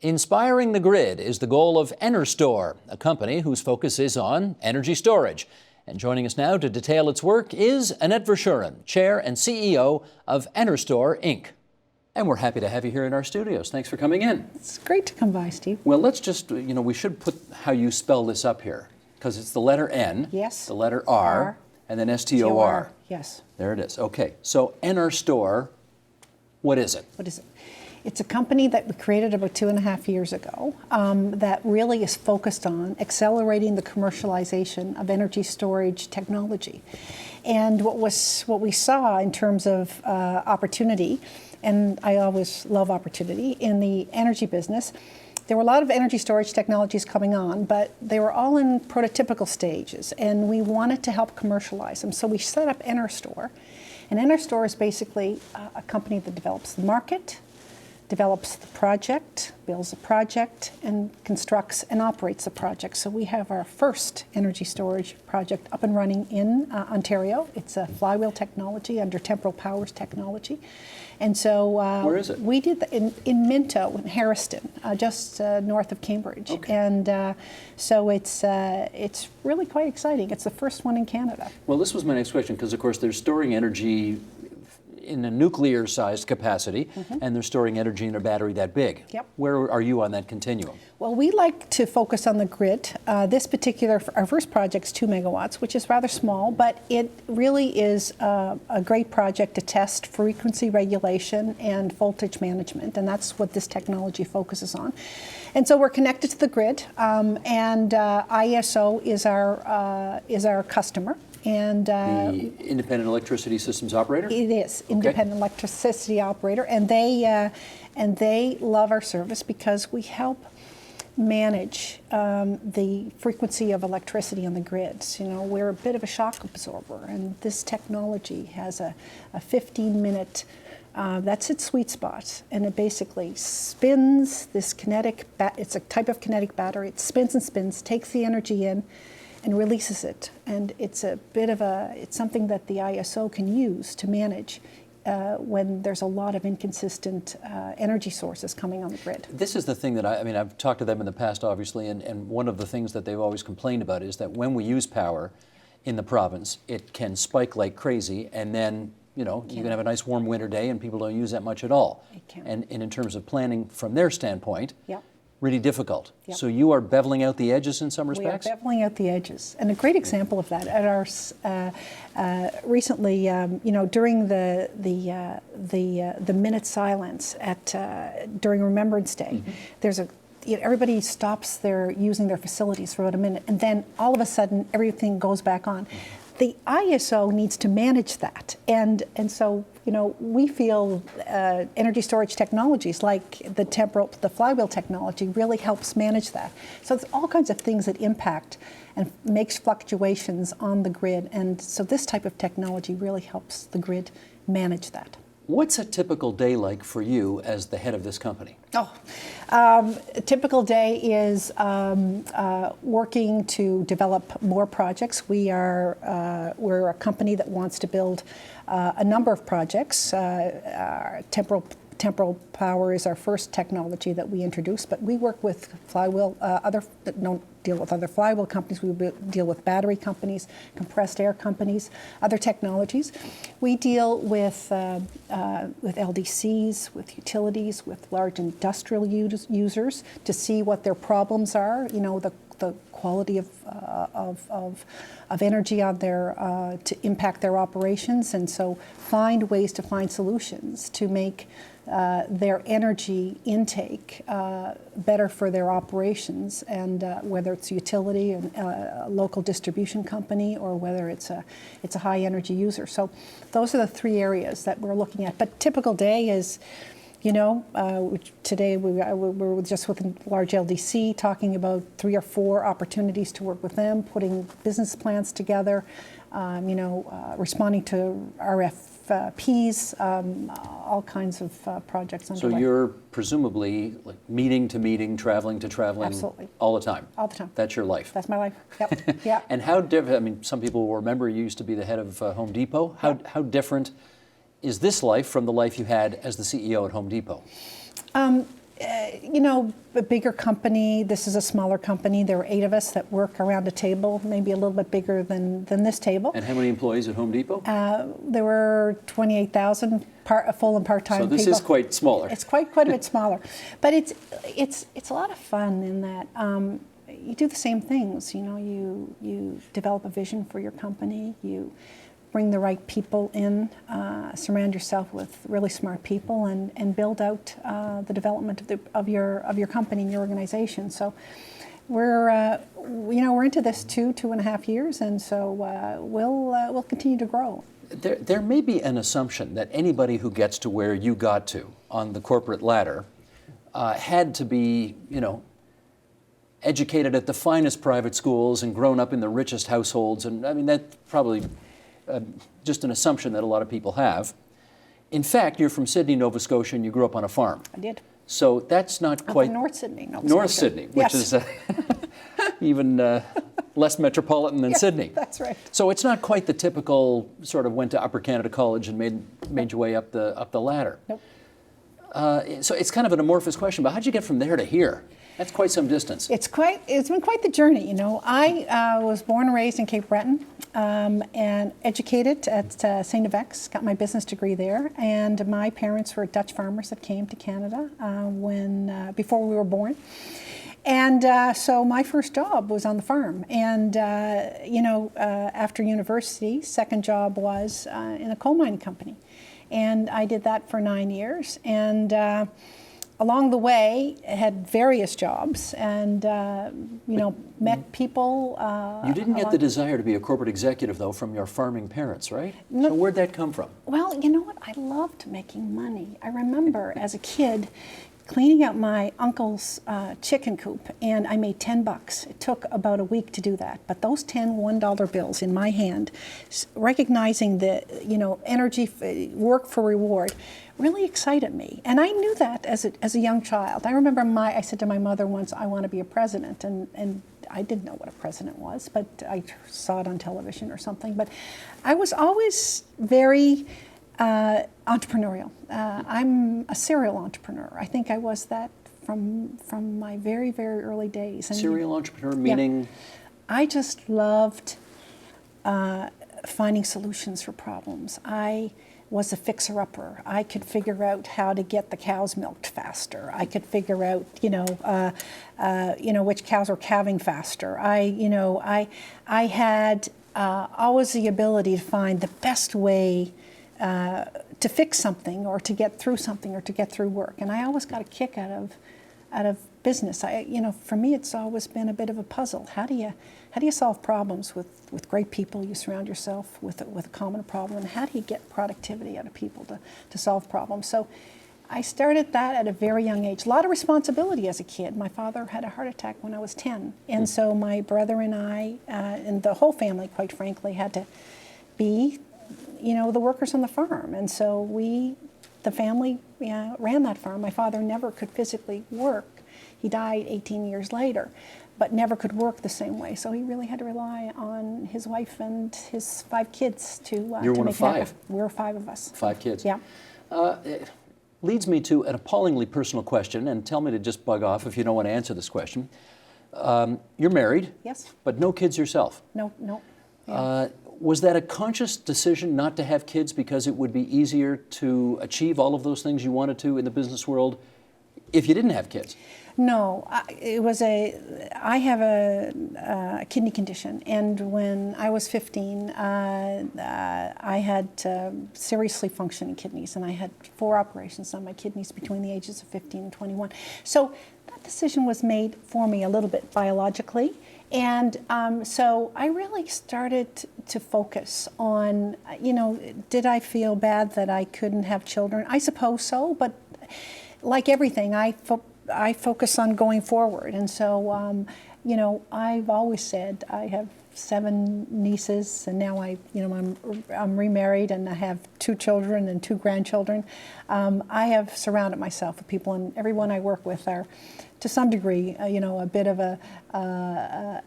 Inspiring the grid is the goal of Enerstore, a company whose focus is on energy storage. And joining us now to detail its work is Annette Verschuren, Chair and CEO of Enerstore, Inc. And we're happy to have you here in our studios. Thanks for coming in. It's great to come by, Steve. Well, let's just, we should put how you spell this up here, because it's the letter N, yes, the letter R, and then S-T-O-R. Yes. There it is. Okay. So Enerstore, what is it? What is it? It's a company that we created about 2.5 years ago that really is focused on accelerating the commercialization of energy storage technology. And what we saw in terms of opportunity, and I always love opportunity, in the energy business, there were a lot of energy storage technologies coming on, but they were all in prototypical stages, and we wanted to help commercialize them. So we set up Enerstore, and Enerstore is basically a company that develops the market, develops the project, builds a project, and constructs and operates the project. So we have our first energy storage project up and running in Ontario. It's a flywheel technology under Temporal Powers technology. And so where is it? We did that in Minto, in Harriston, just north of Cambridge. Okay. And so it's really quite exciting. It's the first one in Canada. Well, this was my next question, because of course they're storing energy in a nuclear-sized capacity, and they're storing energy in a battery that big. Yep. Where are you on that continuum? Well, we like to focus on the grid. This particular, our first project is 2 megawatts, which is rather small, but it really is a great project to test frequency regulation and voltage management, and that's what this technology focuses on. And so we're connected to the grid, and ISO is our customer. And the Independent Electricity Systems Operator? It is, Independent Electricity Operator, and they love our service because we help manage the frequency of electricity on the grids. You know, we're a bit of a shock absorber, and this technology has a 15-minute, that's its sweet spot, and it basically spins this kinetic, it's a type of kinetic battery, it spins and spins, takes the energy in, and releases it. And it's a bit of it's something that the ISO can use to manage when there's a lot of inconsistent energy sources coming on the grid. This is the thing that I've talked to them in the past, obviously, and one of the things that they've always complained about is that when we use power in the province, it can spike like crazy, and then you can have a nice warm winter day and people don't use that much at all. It can. And in terms of planning from their standpoint, Yep. really difficult. Yep. So you are beveling out the edges in some respects? We are beveling out the edges. And a great example of that, at our recently, during the minute silence during Remembrance Day, there's everybody stops using their facilities for about a minute, and then all of a sudden everything goes back on. The ISO needs to manage that, and so we feel energy storage technologies like the flywheel technology really helps manage that. So there's all kinds of things that impact and makes fluctuations on the grid, and so this type of technology really helps the grid manage that. What's a typical day like for you as the head of this company? A typical day is working to develop more projects. We're a company that wants to build a number of projects. Temporal Power is our first technology that we introduced, but we work with flywheel, don't deal with other flywheel companies. We deal with battery companies, compressed air companies, other technologies. We deal with LDCs, with utilities, with large industrial users to see what their problems are. The quality of energy on to impact their operations, and so find ways to find solutions to make their energy intake better for their operations, and whether it's a utility, a local distribution company, or whether it's a high energy user. So those are the three areas that we're looking at. But typical day is, today we're just with a large LDC talking about 3 or 4 opportunities to work with them, putting business plans together, responding to RFPs, all kinds of projects underway. So you're presumably like meeting to meeting, traveling to traveling. Absolutely. All the time? All the time. That's your life? That's my life, yep. Yeah. And how different, some people will remember you used to be the head of Home Depot. How different is this life from the life you had as the CEO at Home Depot? you know, a bigger company. This is a smaller company. There were 8 of us that work around a table, maybe a little bit bigger than this table. And how many employees at Home Depot? There were 28,000 full and part-time people. So this is quite smaller. It's quite a bit smaller, but it's a lot of fun in that you do the same things. You know, you develop a vision for your company. You bring the right people in, surround yourself with really smart people, and build out the development of your company and your organization. So we're into this 2.5 years, and so we'll continue to grow. There may be an assumption that anybody who gets to where you got to on the corporate ladder had to be, you know, educated at the finest private schools and grown up in the richest households, and I mean that's probably just an assumption that a lot of people have. In fact, you're from Sydney, Nova Scotia, and you grew up on a farm. I did. So that's not quite... From North Sydney, Nova North Scotia. Sydney, which Yes. is even less metropolitan than Sydney. That's right. So it's not quite the typical sort of went to Upper Canada College and made your way up the ladder. Nope. So it's kind of an amorphous question, but how'd you get from there to here? That's quite some distance. It's been quite the journey, you know. I was born and raised in Cape Breton and educated at St. FX, got my business degree there, and my parents were Dutch farmers that came to Canada before we were born. And so my first job was on the farm, and after university, second job was in a coal mining company. And I did that for 9 years, and along the way, I had various jobs and, met people. You didn't get the desire to be a corporate executive, though, from your farming parents, right? No. So where'd that come from? Well, you know what? I loved making money. I remember as a kid cleaning out my uncle's chicken coop, and I made $10. It took about a week to do that. But those 10 $1 bills in my hand, recognizing the, energy, work for reward, really excited me. And I knew that as a young child. I remember I said to my mother once, I want to be a president. And I didn't know what a president was, but I saw it on television or something. But I was always very entrepreneurial. I'm a serial entrepreneur. I think I was that from my very, very early days. And serial entrepreneur meaning? Yeah, I just loved finding solutions for problems. I was a fixer-upper. I could figure out how to get the cows milked faster. I could figure out, which cows are calving faster. I had always the ability to find the best way to fix something, or to get through something, or to get through work. And I always got a kick out of business. For me, it's always been a bit of a puzzle. How do you solve problems with great people? You surround yourself with a common problem, and how do you get productivity out of people to solve problems? So I started that at a very young age. A lot of responsibility as a kid. My father had a heart attack when I was 10, and so my brother and I, and the whole family, quite frankly, had to be the workers on the farm. And so the family ran that farm. My father never could physically work. He died 18 years later, but never could work the same way. So he really had to rely on his wife and his 5 kids to You're to one make of 5? it happen. We were 5 of us. 5 kids? Yeah. It leads me to an appallingly personal question, and tell me to just bug off if you don't want to answer this question. You're married? Yes. But no kids yourself? No. Yeah. Was that a conscious decision not to have kids because it would be easier to achieve all of those things you wanted to in the business world if you didn't have kids? No, I have a kidney condition, and when I was 15, I had seriously functioning kidneys, and I had 4 operations on my kidneys between the ages of 15 and 21. So that decision was made for me a little bit biologically, and so I really started to focus on, did I feel bad that I couldn't have children? I suppose so, but like everything, I focus on going forward. And so, I've always said I have 7 nieces, and now I'm remarried, and I have 2 children and 2 grandchildren. I have surrounded myself with people, and everyone I work with are, to some degree, a bit of a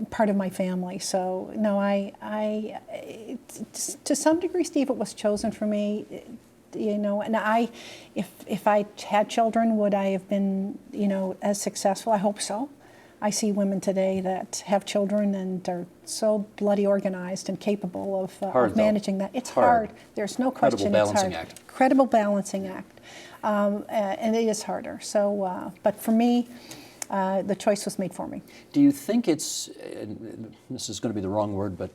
part of my family. So no, to some degree, Steve, it was chosen for me. And if I had children, would I have been, as successful? I hope so. I see women today that have children and are so bloody organized and capable of managing that. It's hard. There's no question. It's hard. Incredible balancing act. And it is harder. So, but for me, the choice was made for me. Do you think it's, this is going to be the wrong word, but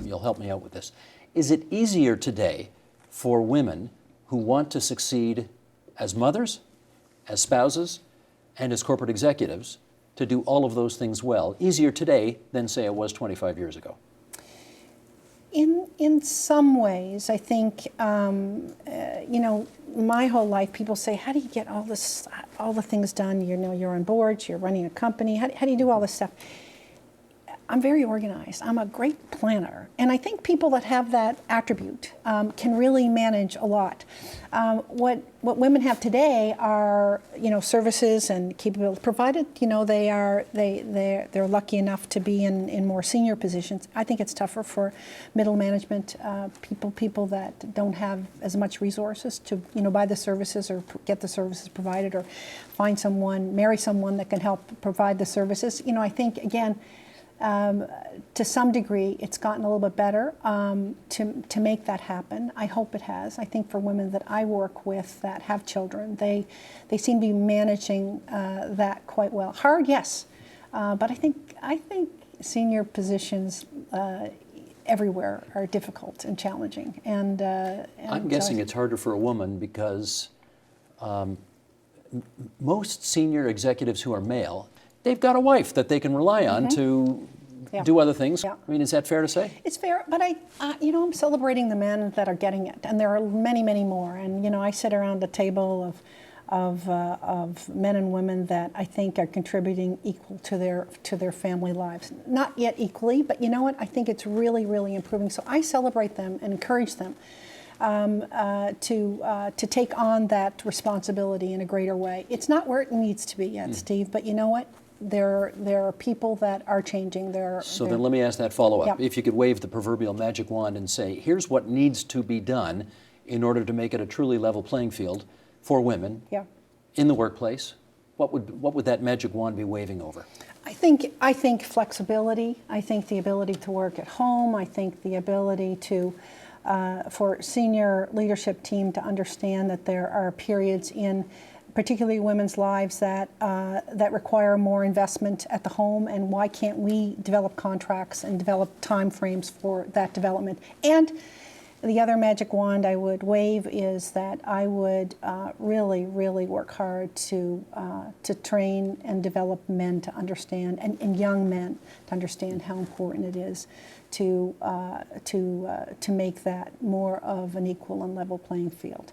you'll help me out with this. Is it easier today for women who want to succeed as mothers, as spouses, and as corporate executives to do all of those things well, easier today than, say, it was 25 years ago? In some ways, I think, my whole life, people say, how do you get all the things done? You're on boards, you're running a company. How do you do all this stuff? I'm very organized. I'm a great planner. And I think people that have that attribute can really manage a lot. What women have today are, services and capabilities provided, they're lucky enough to be in more senior positions. I think it's tougher for middle management people that don't have as much resources to, buy the services or get the services provided or marry someone that can help provide the services. I think, again, to some degree, it's gotten a little bit better to make that happen. I hope it has. I think for women that I work with that have children, they seem to be managing that quite well. Hard, yes, but I think senior positions everywhere are difficult and challenging. And I'm guessing it's harder for a woman because most senior executives who are male, they've got a wife that they can rely on to do other things. Yeah. I mean, is that fair to say? It's fair, but I'm celebrating the men that are getting it, and there are many, many more. And I sit around a table of men and women that I think are contributing equal to their family lives. Not yet equally, but you know what? I think it's really, really improving. So I celebrate them and encourage them to take on that responsibility in a greater way. It's not where it needs to be yet, Steve, but you know what? There are people that are changing. So then let me ask that follow-up. If you could wave the proverbial magic wand and say, here's what needs to be done in order to make it a truly level playing field for women in the workplace, what would that magic wand be waving over? I think flexibility. I think the ability to work at home. I think the ability for senior leadership team to understand that there are periods in particularly women's lives that require more investment at the home, and why can't we develop contracts and develop time frames for that development? And the other magic wand I would wave is that I would really, really work hard to train and develop men to understand, and young men to understand how important it is to make that more of an equal and level playing field.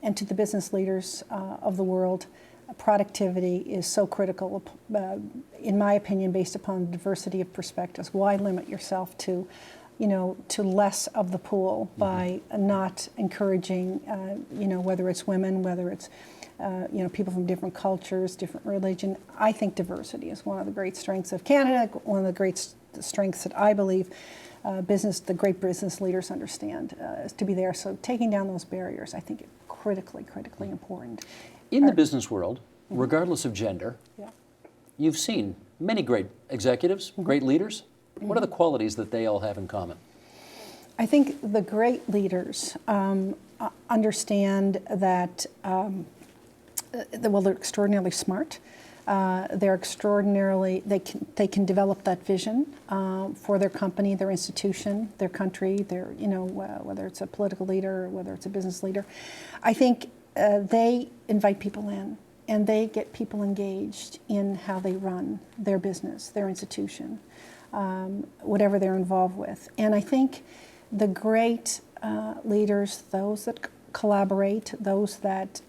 And to the business leaders of the world, productivity is so critical, in my opinion, based upon diversity of perspectives. Why limit yourself to less of the pool by not encouraging, whether it's women, whether it's, people from different cultures, different religion. I think diversity is one of the great strengths of Canada, one of the great strengths that I believe the great business leaders understand is to be there. So taking down those barriers, I think, is critically important. In the business world, regardless of gender, you've seen many great executives, great leaders. What are the qualities that they all have in common? I think the great leaders understand that, they're extraordinarily smart. They're extraordinarily, they can develop that vision for their company, their institution, their country, whether it's a political leader or whether it's a business leader. I think they invite people in and they get people engaged in how they run their business, their institution, whatever they're involved with. And I think the great leaders, those that collaborate, those that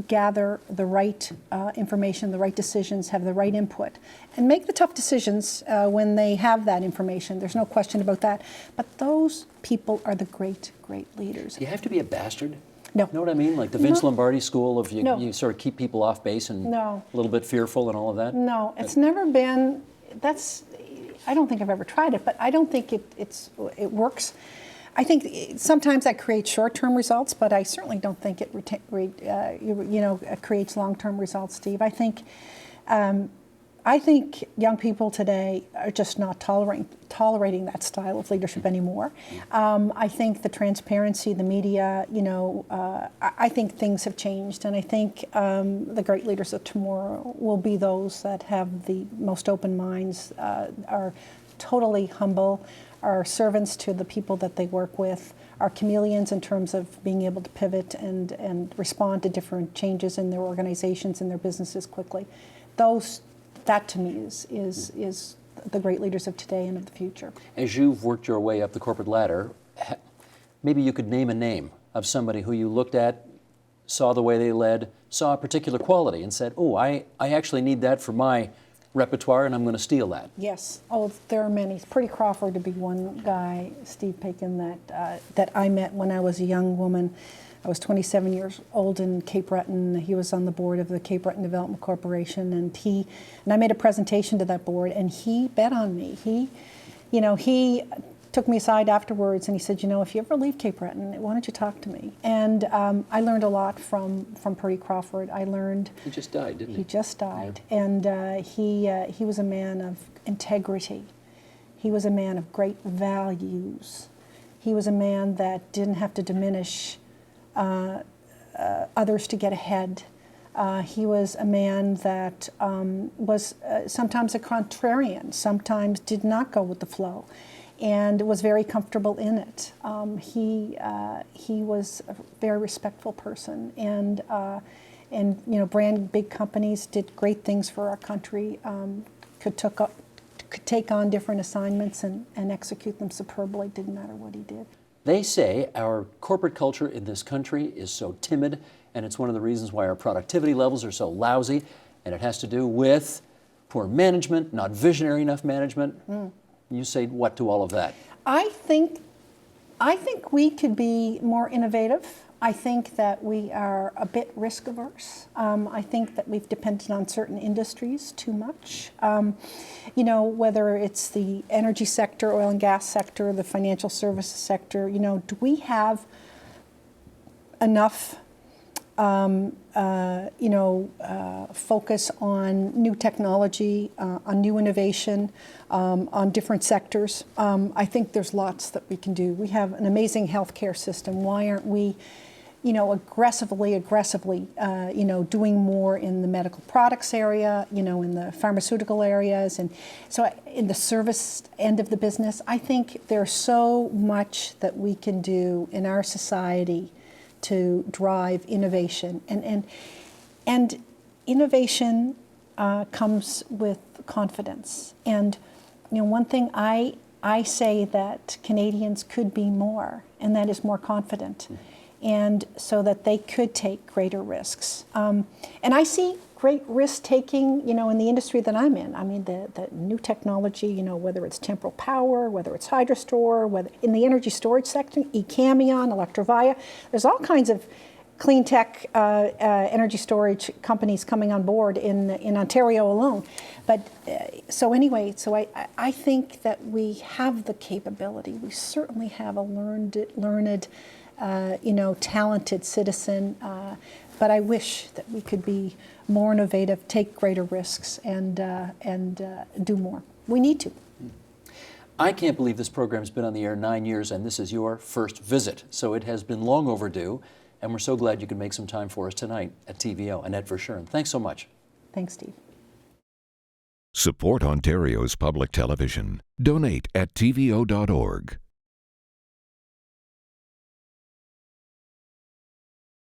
gather the right information, the right decisions, have the right input, and make the tough decisions when they have that information. There's no question about that. But those people are the great leaders. Do you have to be a bastard? No. You know what I mean? Like the Vince Lombardi school of you sort of keep people off base and a little bit fearful and all of that? No, it's never been, I don't think I've ever tried it, but I don't think it works. I think sometimes that creates short-term results, but I certainly don't think it creates long-term results, Steve. I think young people today are just not tolerating that style of leadership anymore. I think the transparency, the media, I think things have changed, and I think the great leaders of tomorrow will be those that have the most open minds, are totally humble, are servants to the people that they work with, are chameleons in terms of being able to pivot and respond to different changes in their organizations and their businesses quickly. That to me is the great leaders of today and of the future. As you've worked your way up the corporate ladder, maybe you could name a name of somebody who you looked at, saw the way they led, saw a particular quality and said, oh, I actually need that for my repertoire and I'm going to steal that. Yes. Oh, there are many. Pretty Crawford to be one guy, Steve Paikin, that I met when I was a young woman. I was 27 years old in Cape Breton. He was on the board of the Cape Breton Development Corporation, and I made a presentation to that board, and he bet on me. He took me aside afterwards, and he said, if you ever leave Cape Breton, why don't you talk to me? And I learned a lot from Purdy Crawford. I learned. He just died, didn't he? He just died, yeah. And he was a man of integrity. He was a man of great values. He was a man that didn't have to diminish others to get ahead. He was a man that was sometimes a contrarian, sometimes did not go with the flow, and was very comfortable in it. He was a very respectful person, and brand big companies, did great things for our country, could take on different assignments and execute them superbly. Didn't matter what he did. They say our corporate culture in this country is so timid, and it's one of the reasons why our productivity levels are so lousy, and it has to do with poor management, not visionary enough management. You say what to all of that? I think we could be more innovative. I think that we are a bit risk averse. I think that we've depended on certain industries too much. Whether it's the energy sector, oil and gas sector, the financial services sector, do we have enough focus on new technology, on new innovation, on different sectors? I think there's lots that we can do. We have an amazing healthcare system. Why aren't we aggressively, doing more in the medical products area, in the pharmaceutical areas, and so in the service end of the business? I think there's so much that we can do in our society to drive innovation, and innovation comes with confidence. And one thing I say that Canadians could be more, and that is more confident. And so that they could take greater risks. And I see great risk-taking, in the industry that I'm in. I mean, the new technology, whether it's temporal power, whether it's Hydrostore, whether in the energy storage sector, eCamion, Electrovaya, there's all kinds of clean tech energy storage companies coming on board in Ontario alone. But I think that we have the capability. We certainly have a learned talented citizen, but I wish that we could be more innovative, take greater risks, and do more. We need to. I can't believe this program's been on the air 9 years, and this is your first visit, so it has been long overdue, and we're so glad you could make some time for us tonight at TVO. Annette Verschuren, thanks so much. Thanks, Steve. Support Ontario's public television. Donate at tvo.org.